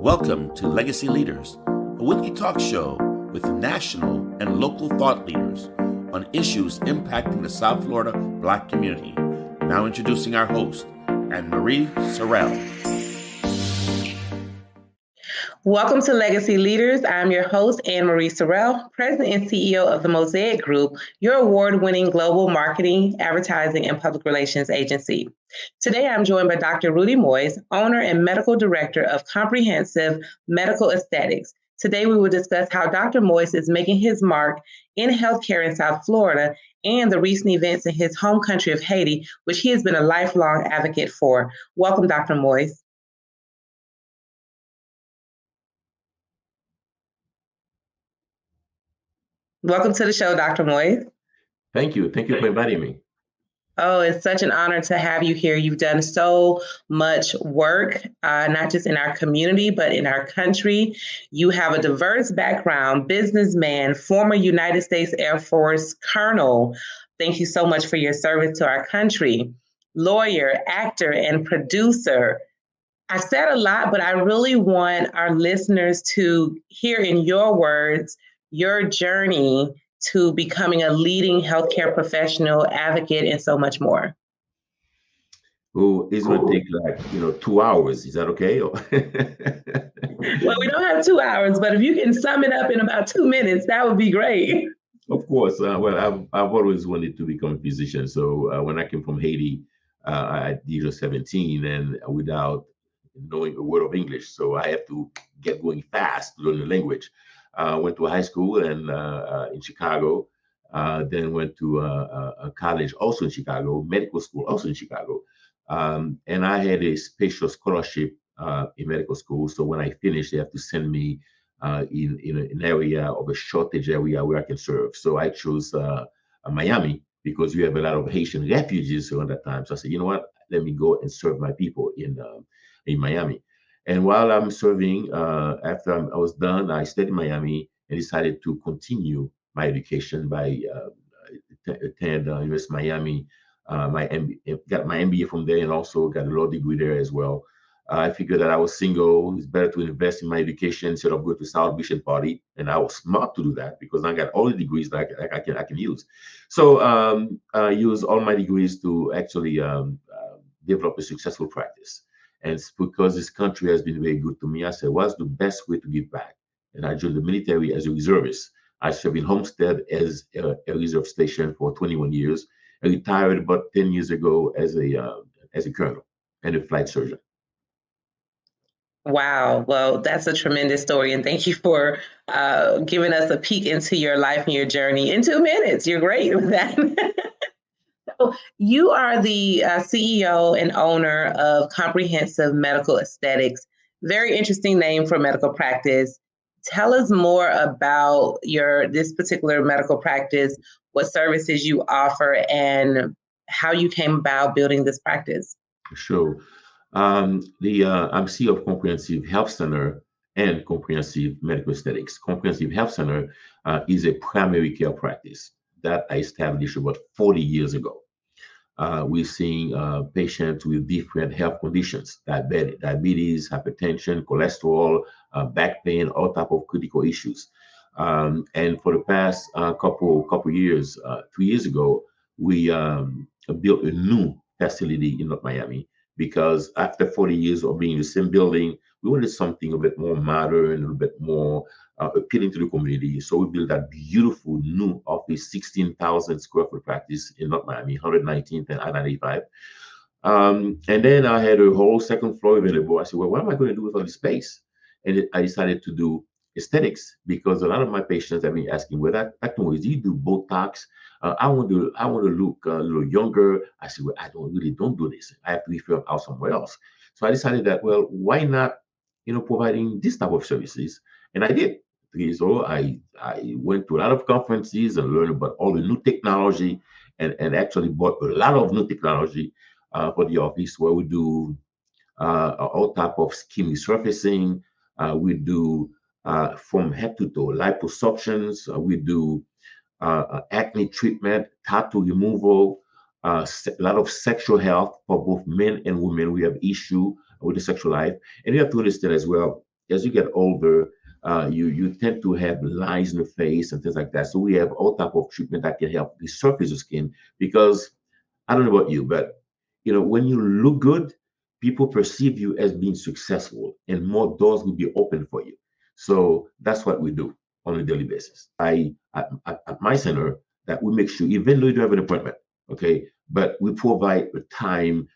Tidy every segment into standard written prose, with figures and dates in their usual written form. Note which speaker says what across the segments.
Speaker 1: Welcome to Legacy Leaders, a weekly talk show with national and local thought leaders on issues impacting the South Florida Black community. Now introducing our host, Anne-Marie Sorrell.
Speaker 2: Welcome to Legacy Leaders. I'm your host, Anne-Marie Sorrell, President and CEO of the Mosaic Group, your award-winning global marketing, advertising, and public relations agency. Today, I'm joined by Dr. Rudy Moise, owner and medical director of Comprehensive Medical Aesthetics. Today, we will discuss how Dr. Moise is making his mark in healthcare in South Florida and the recent events in his home country of Haiti, which he has been a lifelong advocate for. Welcome, Dr. Moise. Welcome to the show, Dr. Moise.
Speaker 1: Thank you. Thank you for inviting me.
Speaker 2: Oh, it's such an honor to have you here. You've done so much work, not just in our community, but in our country. You have a diverse background, businessman, former United States Air Force colonel. Thank you so much for your service to our country. Lawyer, actor, and producer. I said a lot, but I really want our listeners to hear in your words your journey to becoming a leading healthcare professional, advocate, and so much more.
Speaker 1: Oh, it's going to take 2 hours. Is that okay?
Speaker 2: Well, we don't have 2 hours, but if you can sum it up in about 2 minutes, that would be great.
Speaker 1: Of course. I've always wanted to become a physician. So when I came from Haiti at the age of 17 and without knowing a word of English, so I have to get going fast to learn the language. Went to high school and in Chicago, then went to a college also in Chicago, medical school also in Chicago. And I had a special scholarship in medical school. So when I finished, they have to send me in an area of a shortage area where I can serve. So I chose Miami because we have a lot of Haitian refugees around that time. So I said, you know what, let me go and serve my people in Miami. And while I'm serving, after I was done, I stayed in Miami and decided to continue my education by attend US Miami. Got my MBA from there and also got a law degree there as well. I figured that I was single. It's better to invest in my education instead of going to South Beach and party. And I was smart to do that because I got all the degrees that I can use. So I use all my degrees to actually develop a successful practice. And it's because this country has been very good to me. I said, what's the best way to give back? And I joined the military as a reservist. I served in Homestead as a reserve station for 21 years. I retired about 10 years ago as a colonel and a flight surgeon.
Speaker 2: Wow. Well, that's a tremendous story. And thank you for giving us a peek into your life and your journey in 2 minutes. You're great with that. So you are the CEO and owner of Comprehensive Medical Aesthetics. Very interesting name for medical practice. Tell us more about this particular medical practice, what services you offer, and how you came about building this practice.
Speaker 1: Sure. I'm CEO of Comprehensive Health Center and Comprehensive Medical Aesthetics. Comprehensive Health Center is a primary care practice that I established about 40 years ago. We're seeing patients with different health conditions, diabetes, hypertension, cholesterol, back pain, all type of critical issues. And for the past couple years, 3 years ago, we built a new facility in North Miami because after 40 years of being in the same building, we wanted something a bit more modern, a little bit more appealing to the community. So we built that beautiful new office, 16,000 square foot practice in North Miami, 119th and I-95. And then I had a whole second floor available. I said, well, what am I going to do with all this space? And I decided to do aesthetics because a lot of my patients have been asking, well, Dr. Moise, do you do Botox? I want to look a little younger. I said, well, I don't do this. I have to refer out somewhere else. So I decided that, well, why not, providing this type of services? And I did. So I went to a lot of conferences and learned about all the new technology and actually bought a lot of new technology for the office where we do all type of skin resurfacing. We do from head to toe liposuctions. We do acne treatment, tattoo removal, a lot of sexual health for both men and women. We have issue with the sexual life. And you have to understand as well, as you get older, you tend to have lines in the face and things like that. So we have all type of treatment that can help resurface the skin because I don't know about you, but when you look good, people perceive you as being successful, and more doors will be open for you. So that's what we do on a daily basis. At my center, that we make sure, even though you don't have an appointment, okay, but we provide a time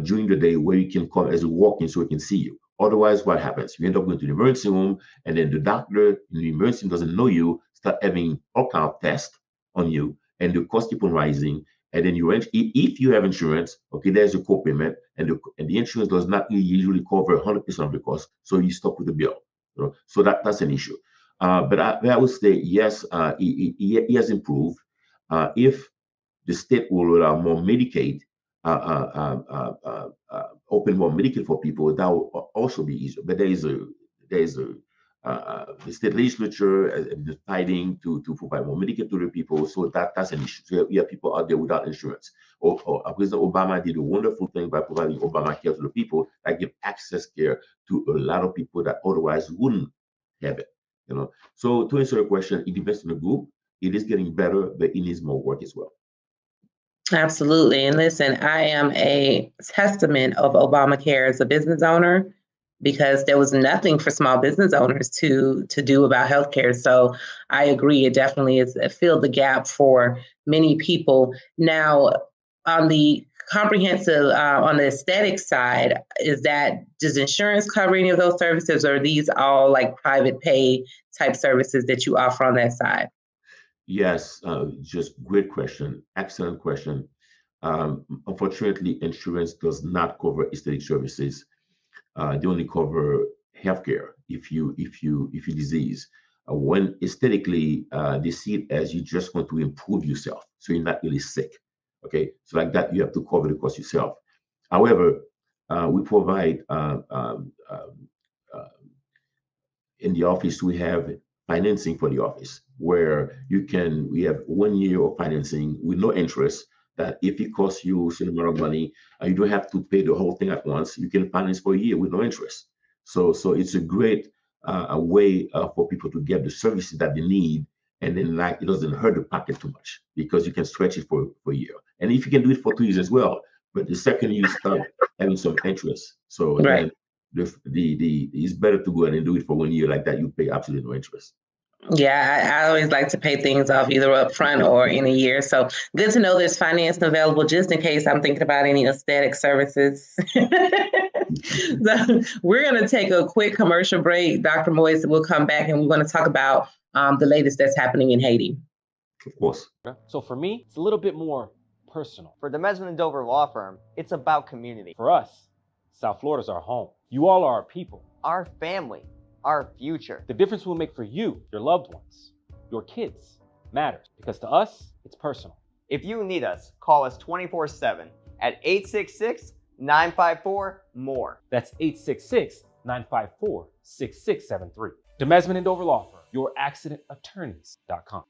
Speaker 1: during the day where you can come as a walk-in so we can see you. Otherwise, what happens? You end up going to the emergency room, and then the doctor in the emergency room doesn't know you, start having all kind of tests on you, and the cost keep on rising. And then if you have insurance, okay, there's a co-payment, and the insurance does not usually cover 100% of the cost, so you stop with the bill. So that's an issue. But I would say yes, he has improved. If the state will allow more Medicaid, open more Medicaid for people, that will also be easier. But there is a the state legislature is fighting to provide more Medicaid to the people, so that's an issue. So you have people out there without insurance. Or President Obama did a wonderful thing by providing Obamacare to the people that give access care to a lot of people that otherwise wouldn't have it. So to answer your question, it depends on the group. It is getting better, but it needs more work as well.
Speaker 2: Absolutely. And listen, I am a testament of Obamacare as a business owner because there was nothing for small business owners to do about healthcare. So I agree, it definitely is it filled the gap for many people. Now, on the comprehensive, on the aesthetic side, does insurance cover any of those services, or are these all like private pay type services that you offer on that side?
Speaker 1: Yes, just great question. Excellent question. Unfortunately, insurance does not cover aesthetic services. They only cover healthcare if you disease. When aesthetically, they see it as you just want to improve yourself, so you're not really sick. Okay, so like that, you have to cover the cost yourself. However, we provide in the office we have financing for the office where we have 1 year of financing with no interest, that if it costs you a certain amount of money, you don't have to pay the whole thing at once. You can finance for a year with no interest. So it's a great a way for people to get the services that they need, and then like it doesn't hurt the pocket too much because you can stretch it for a year, and if you can do it for 2 years as well. But the second you start having some interest, so
Speaker 2: Right.
Speaker 1: then the it's better to go ahead and do it for 1 year like that. You pay absolutely no interest.
Speaker 2: Yeah, I always like to pay things off either up front or in a year. So good to know there's financing available just in case I'm thinking about any aesthetic services. So we're going to take a quick commercial break. Dr. Moise will come back and we're going to talk about the latest that's happening in Haiti.
Speaker 1: Of course.
Speaker 3: So for me, it's a little bit more personal.
Speaker 4: For the Mesman and Dover Law Firm, it's about community.
Speaker 3: For us, South Florida's our home. You all are our people.
Speaker 4: Our family, our future.
Speaker 3: The difference we'll make for you, your loved ones, your kids matters because to us, it's personal.
Speaker 4: If you need us, call us 24/7 at 866-954-MORE.
Speaker 3: That's 866-954-6673. Demesman and Dover Law Firm, youraccidentattorneys.com.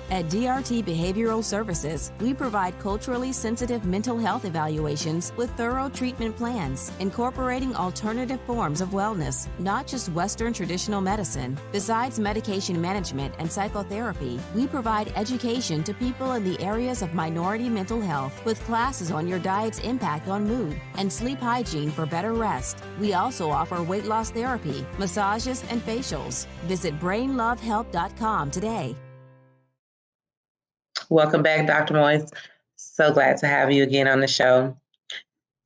Speaker 5: At DRT Behavioral Services, we provide culturally sensitive mental health evaluations with thorough treatment plans, incorporating alternative forms of wellness, not just Western traditional medicine. Besides medication management and psychotherapy, we provide education to people in the areas of minority mental health with classes on your diet's impact on mood and sleep hygiene for better rest. We also offer weight loss therapy, massages, and facials. Visit brainlovehelp.com today.
Speaker 2: Welcome back, Dr. Moise. So glad to have you again on the show.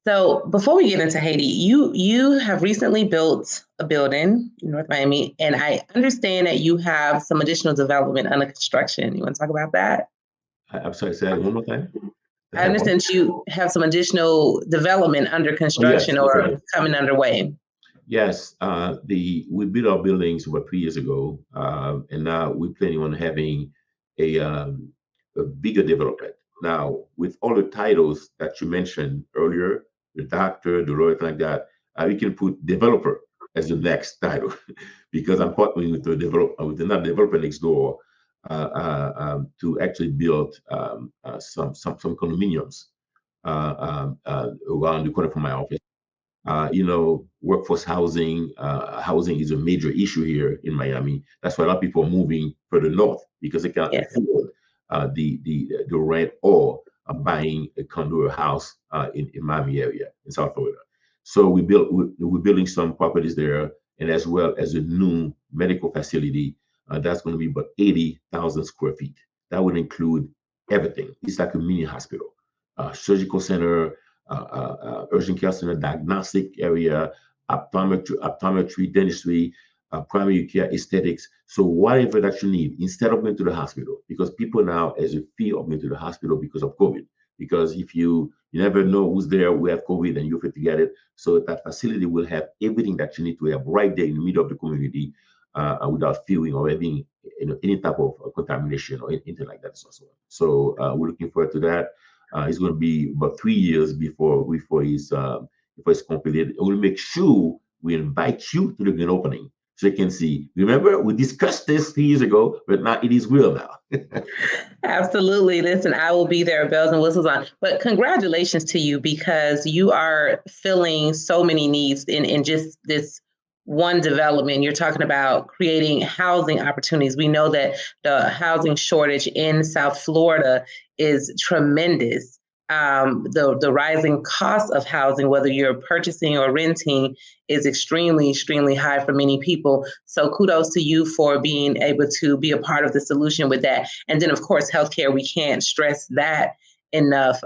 Speaker 2: So before we get into Haiti, you have recently built a building in North Miami, and I understand that you have some additional development under construction. You want to talk about that?
Speaker 1: I'm sorry, say that one more time.
Speaker 2: I understand you have some additional development under construction or coming underway.
Speaker 1: Yes, we built our buildings about 3 years ago, and now we're planning on having a bigger development. Now, with all the titles that you mentioned earlier, the doctor, the lawyer, like that, we can put developer as the next title because I'm partnering with with another developer next door to actually build some condominiums around the corner from my office. Workforce housing is a major issue here in Miami. That's why a lot of people are moving further north because they cannot
Speaker 2: Yes.
Speaker 1: afford the rent or buying a condo or house in Miami area in South Florida. So we're building some properties there, and as well as a new medical facility that's going to be about 80,000 square feet. That would include everything. It's like a mini hospital, surgical center, urgent care center, diagnostic area, optometry, dentistry, primary care, aesthetics. So whatever that you need, instead of going to the hospital, because people now has a fear of going to the hospital because of COVID. Because if you never know who's there, who have COVID, and you're fit to get it. So that facility will have everything that you need to have right there in the middle of the community, without fearing or having any type of contamination or anything like that. So we're looking forward to that. It's going to be about 3 years before it's completed. We'll make sure we invite you to the grand opening so you can see. Remember, we discussed this 3 years ago, but now it is real now.
Speaker 2: Absolutely. Listen, I will be there, bells and whistles on. But congratulations to you because you are filling so many needs in just this one development. You're talking about creating housing opportunities. We know that the housing shortage in South Florida is tremendous. The rising cost of housing, whether you're purchasing or renting, is extremely high for many people. So kudos to you for being able to be a part of the solution with that. And then, of course, healthcare, we can't stress that enough.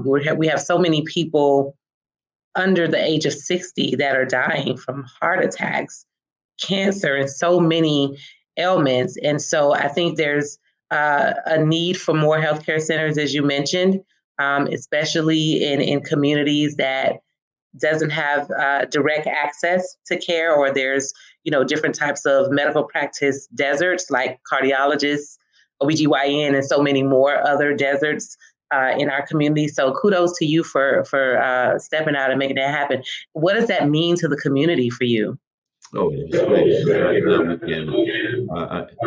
Speaker 2: We have so many people under the age of 60 that are dying from heart attacks, cancer, and so many ailments. And so I think there's a need for more healthcare centers, as you mentioned, especially in communities that doesn't have direct access to care, or there's different types of medical practice deserts like cardiologists, OBGYN, and so many more other deserts in our community. So kudos to you for stepping out and making that happen. What does that mean to the community for you?
Speaker 1: Oh, it's great. Right now, we can,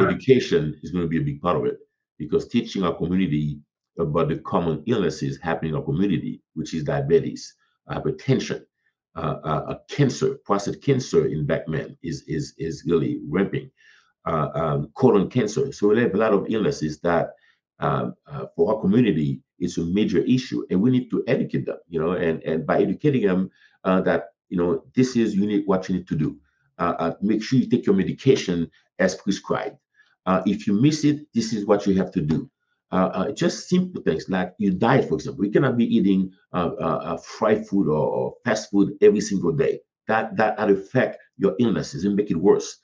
Speaker 1: education is going to be a big part of it because teaching our community about the common illnesses happening in our community, which is diabetes, hypertension, cancer, prostate cancer in black men is really ramping, colon cancer. So we have a lot of illnesses that for our community is a major issue, and we need to educate them. And by educating them, that this is what you need to do. Make sure you take your medication as prescribed. If you miss it, this is what you have to do. Just simple things like your diet, for example. You cannot be eating fried food or fast food every single day. That affect your illnesses and make it worse.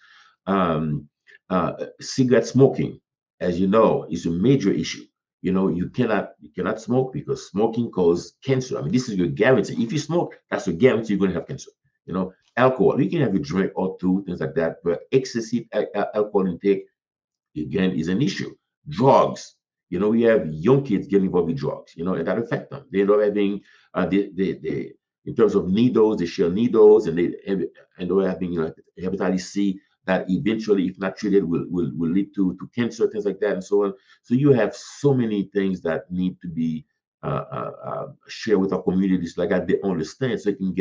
Speaker 1: Cigarette smoking, as you know, is a major issue. You cannot smoke because smoking causes cancer. I mean, this is your guarantee. If you smoke, that's a guarantee you're going to have cancer. Alcohol, you can have a drink or two, things like that, but excessive alcohol intake again is an issue. Drugs, we have young kids getting involved with drugs, and that affect them. They end up having they in terms of needles, they share needles, and they're having hepatitis C that eventually, if not treated, will lead to cancer, things like that, and so on. So you have so many things that need to be shared with our communities, like that they understand, so they can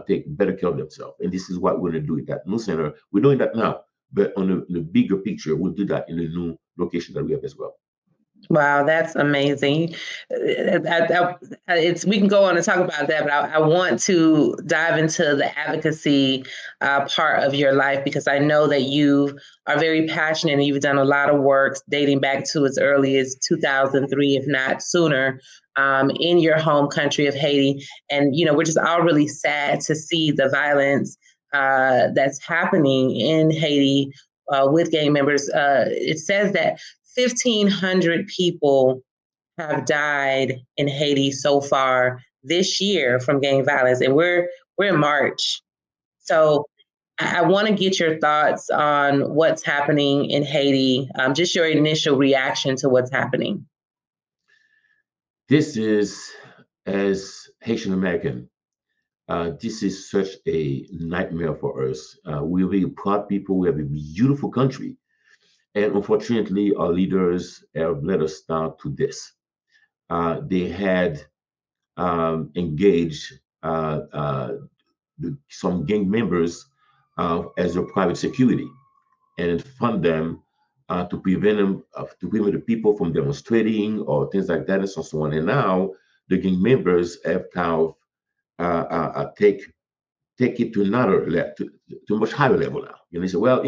Speaker 1: take better care of themselves. And this is what we're going to do at that new center. We're doing that now, but on the bigger picture, we'll do that in the new location that we have as well.
Speaker 2: Wow, that's amazing. We can go on and talk about that, but I want to dive into the advocacy part of your life because I know that you are very passionate and you've done a lot of work dating back to as early as 2003, if not sooner, in your home country of Haiti. And, we're just all really sad to see the violence that's happening in Haiti with gang members. It says that 1,500 people have died in Haiti so far this year from gang violence, and we're in March. So I want to get your thoughts on what's happening in Haiti, just your initial reaction to what's happening.
Speaker 1: This is, as Haitian American, this is such a nightmare for us. We're really proud people. We have a beautiful country. And unfortunately, our leaders have led us down to this. They had engaged some gang members as a private security and fund them to prevent the people from demonstrating or things like that and so on. And now the gang members have kind of take it to another level, to a much higher level now. They say, well,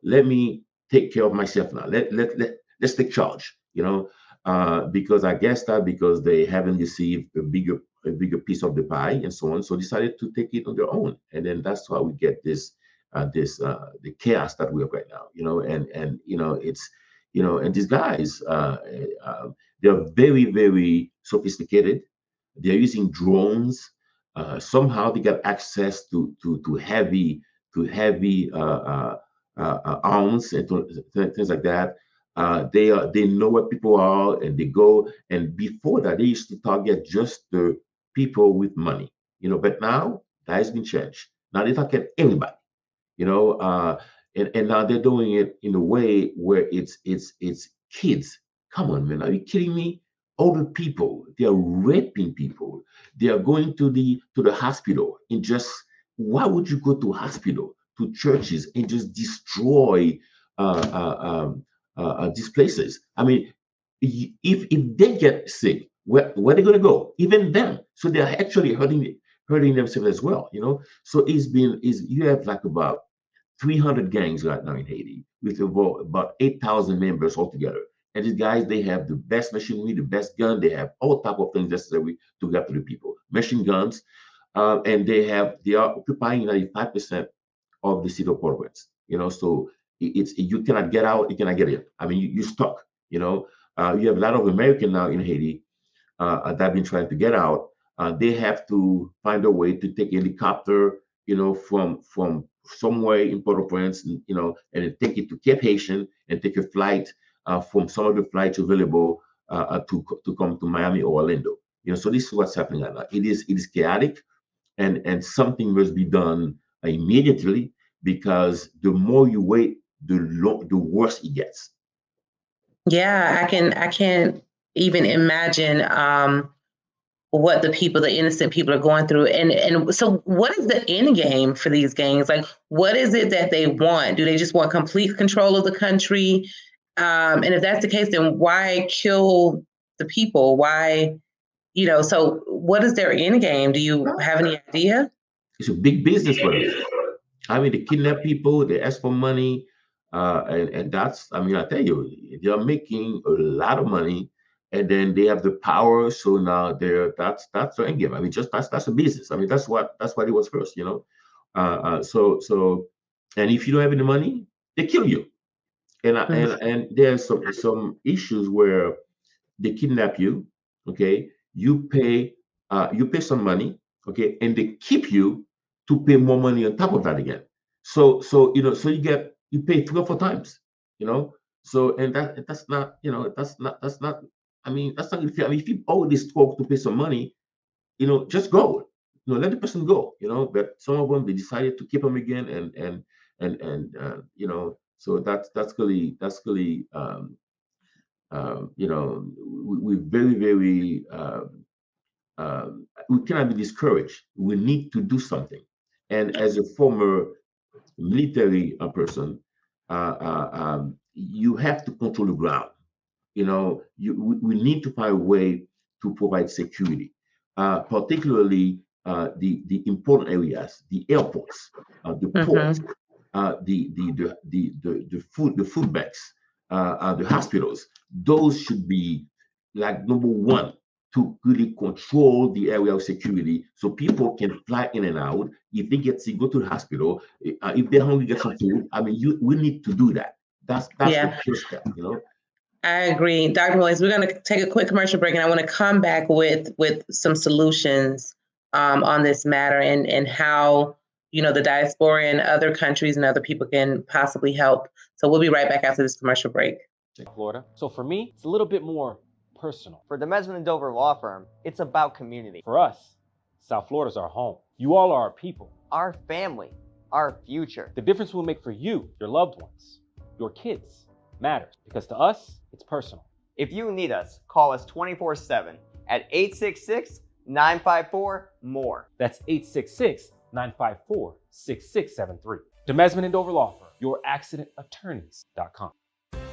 Speaker 1: let me take care of myself now. Let's take charge. Because I guess that because they haven't received a bigger piece of the pie and so on, so decided to take it on their own, and then that's why we get the chaos that we have right now. It's and these guys they're very, very sophisticated. They're using drones. Somehow they got access to heavy arms and things like that. They know where people are and they go. And before that, they used to target just the people with money. But now that has been changed. Now they target everybody. you know and now they're doing it in a way where it's kids. Come on, man, are you kidding me? Older people, they are raping people. They are going to the hospital and just, why would you go to hospital, to churches, and just destroy these places? I mean, if they get sick, where are they going to go? Even them. So they're actually hurting themselves as well. So you have like about 300 gangs right now in Haiti with about 8,000 members altogether. And these guys, they have the best machinery, the best gun. They have all type of things necessary to get to the people. Machine guns, and they are occupying 95% of the city of Port-au-Prince. So you cannot get out, you cannot get in. I mean, you're stuck. You have a lot of Americans now in Haiti that have been trying to get out. They have to find a way to take a helicopter, from somewhere in Port-au-Prince, and then take it to Cape Haitian and take a flight from some of the flights available to come to Miami or Orlando. So this is what's happening right now. It is chaotic, and something must be done immediately, because the more you wait, the worse it gets.
Speaker 2: Yeah, I can't even imagine what the innocent people are going through. And so what is the end game for these gangs? Like, what is it that they want? Do they just want complete control of the country? And if that's the case, then why kill the people? Why, so what is their end game? Do you have any idea?
Speaker 1: It's a big business for them. I mean, they kidnap people, they ask for money, and that's, I mean, I tell you, they're making a lot of money, and then they have the power. So now that's their end game. I mean, just that's a business. I mean, that's what it was first. So, and if you don't have any money, they kill you. And there's some issues where they kidnap you, okay? You pay some money, okay, and they keep you to pay more money on top of that again. So you pay 3 or 4 times, you know. So, and that's not, that's not. I mean, that's not fair. I mean, if you owe this folk to pay some money, just go. Let the person go. But some of them, they decided to keep them again, so that's really we're very, very we cannot be discouraged. We need to do something. And as a former military person, you have to control the ground. We need to find a way to provide security, particularly the important areas, the airports, the ports, the food banks, the hospitals. Those should be like number one, to really control the area of security, so people can fly in and out. If they get sick, go to the hospital. If they're hungry, get some food. I mean, we need to do that. That's
Speaker 2: Yeah.
Speaker 1: the first step.
Speaker 2: I agree. Dr. Moise, we're going to take a quick commercial break, and I want to come back with some solutions on this matter, and how, the diaspora and other countries and other people can possibly help. So we'll be right back after this commercial break.
Speaker 3: Florida. So for me, it's a little bit more personal.
Speaker 4: For the Mesman and Dover Law Firm, it's about community.
Speaker 3: For us, South Florida's our home. You all are our people.
Speaker 4: Our family, our future.
Speaker 3: The difference we'll make for you, your loved ones, your kids, matters, because to us, it's personal.
Speaker 4: If you need us, call us 24/7 at 866-954-MORE.
Speaker 3: That's 866 954-6673. Demesman and Dover Law Firm, youraccidentattorneys.com.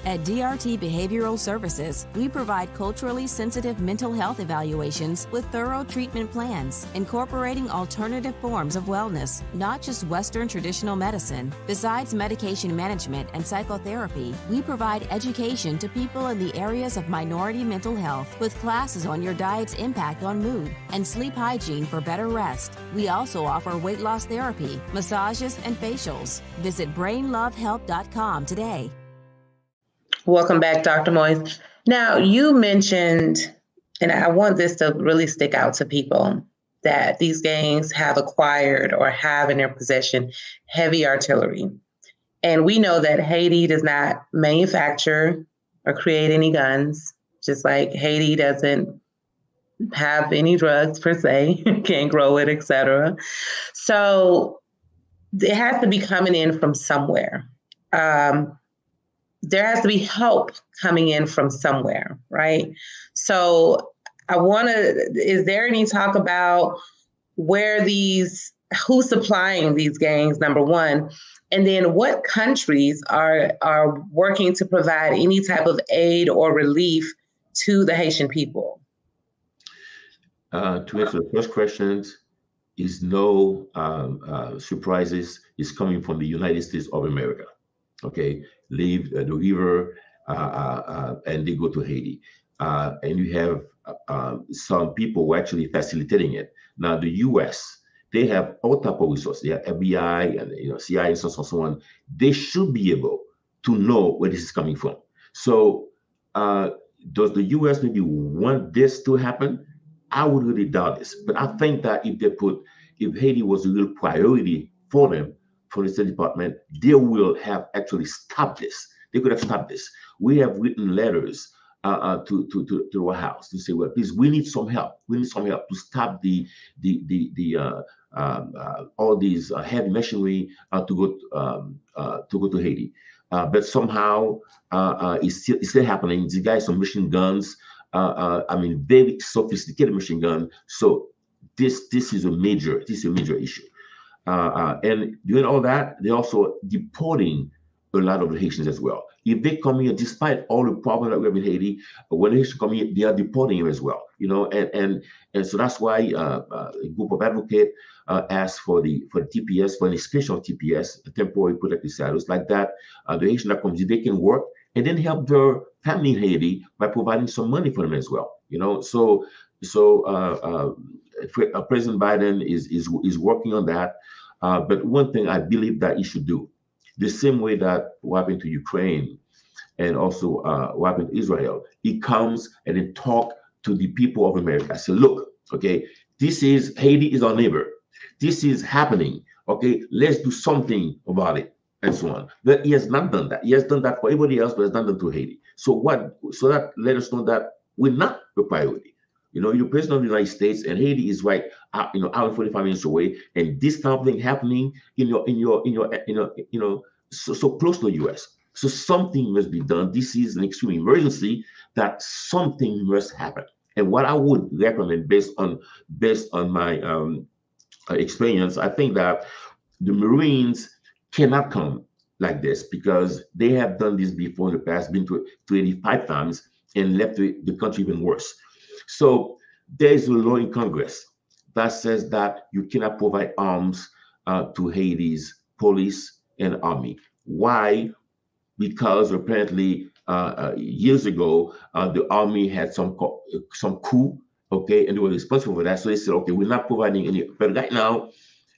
Speaker 5: At DRT Behavioral Services, we provide culturally sensitive mental health evaluations with thorough treatment plans, incorporating alternative forms of wellness, not just Western traditional medicine. Besides medication management and psychotherapy, we provide education to people in the areas of minority mental health with classes on your diet's impact on mood and sleep hygiene for better rest. We also offer weight loss therapy, massages, and facials. Visit brainlovehelp.com today.
Speaker 2: Welcome back, Dr. Moise. Now, you mentioned, and I want this to really stick out to people, that these gangs have acquired or have in their possession heavy artillery. And we know that Haiti does not manufacture or create any guns, just like Haiti doesn't have any drugs per se, can't grow it, etc. So it has to be coming in from somewhere. There has to be help coming in from somewhere, right? So is there any talk about who's supplying these gangs, number one, and then what countries are working to provide any type of aid or relief to the Haitian people?
Speaker 1: To answer the first question, is no surprises is coming from the United States of America. Okay, leave the river and they go to Haiti. And you have some people who are actually facilitating it. Now, the U.S., they have all type of resources. They have FBI and CIA and so on. They should be able to know where this is coming from. So does the U.S. maybe want this to happen? I would really doubt this. But I think that if Haiti was a real priority for them, for the State Department, they will have actually stopped this. They could have stopped this. We have written letters to the White House to say, well, please, we need some help. We need some help to stop all these heavy machinery to go to Haiti. But somehow it's still happening. The guys have machine guns. Very sophisticated machine gun. So this is a major issue. And doing all that, they're also deporting a lot of the Haitians as well. If they come here, despite all the problems that we have in Haiti, when the Haitians come here, they are deporting them as well. And so that's why a group of advocates asked for the TPS, for an extension of TPS, temporary protected status, like that. The Haitian that comes here, they can work and then help their family in Haiti by providing some money for them as well. So President Biden is working on that. But one thing I believe that he should do, the same way that what happened to Ukraine and also what happened to Israel, he comes and then talk to the people of America. Say, look, okay, Haiti is our neighbor. This is happening. Okay, let's do something about it, and so on. But he has not done that. He has done that for everybody else, but has not done to Haiti. So that let us know that we're not the priority. You're president of the United States, and Haiti is right out, out 45 minutes away, and this kind of thing happening so close to the U.S. So something must be done. This is an extreme emergency that something must happen. And what I would recommend, based on my experience, I think that the Marines cannot come like this because they have done this before in the past, been to 85 times, and left the country even worse. So there is a law in Congress that says that you cannot provide arms to Haiti's police and army. Why? Because apparently years ago the army had some coup, okay, and they were responsible for that. So they said, okay, we're not providing any. But right now,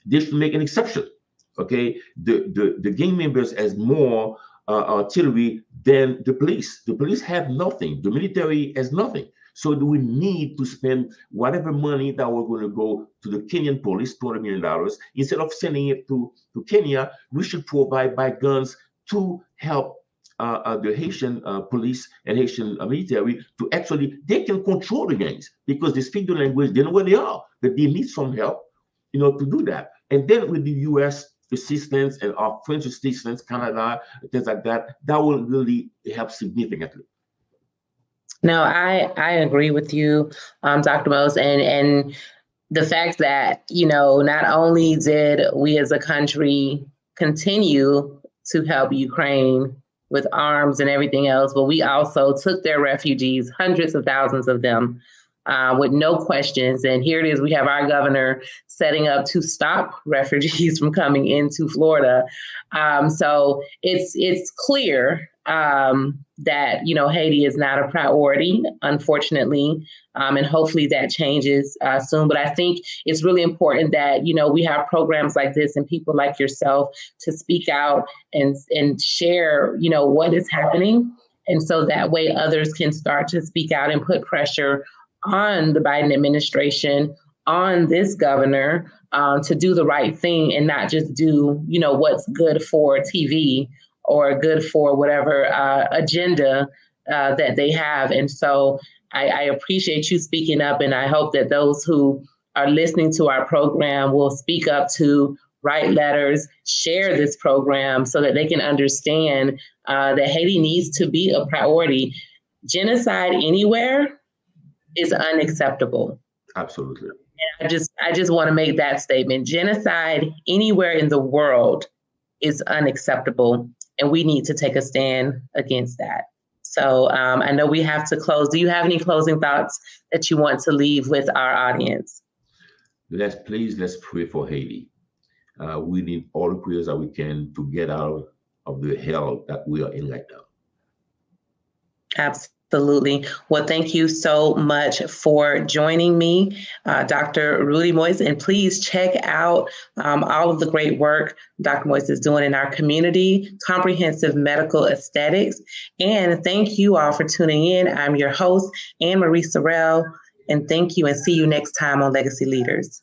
Speaker 1: they should make an exception. Okay, the gang members has more artillery than the police. The police have nothing. The military has nothing. So do we need to spend whatever money that we're going to go to the Kenyan police, $200 million, instead of sending it to Kenya? We should buy guns to help the Haitian police and Haitian military to actually, they can control the gangs because they speak the language, they know where they are, but they need some help, to do that. And then with the U.S. assistance and our French assistance, Canada, things like that, that will really help significantly.
Speaker 2: No, I agree with you, Dr. Moise, and the fact that, not only did we as a country continue to help Ukraine with arms and everything else, but we also took their refugees, hundreds of thousands of them, with no questions. And here it is, we have our governor setting up to stop refugees from coming into Florida. So it's clear that, Haiti is not a priority, unfortunately, and hopefully that changes soon. But I think it's really important that, we have programs like this and people like yourself to speak out and share, what is happening. And so that way others can start to speak out and put pressure on the Biden administration, on this governor, to do the right thing and not just do, what's good for TV or good for whatever agenda that they have. And so I appreciate you speaking up, and I hope that those who are listening to our program will speak up to write letters, share this program so that they can understand that Haiti needs to be a priority. Genocide anywhere is unacceptable.
Speaker 1: Absolutely.
Speaker 2: And I just want to make that statement. Genocide anywhere in the world is unacceptable, and we need to take a stand against that. So I know we have to close. Do you have any closing thoughts that you want to leave with our audience?
Speaker 1: Let's pray for Haiti. We need all the prayers that we can to get out of the hell that we are in right now.
Speaker 2: Absolutely. Well, thank you so much for joining me, Dr. Rudy Moise. And please check out all of the great work Dr. Moise is doing in our community, comprehensive medical aesthetics. And thank you all for tuning in. I'm your host, Anne Marie Sorrell. And thank you, and see you next time on Legacy Leaders.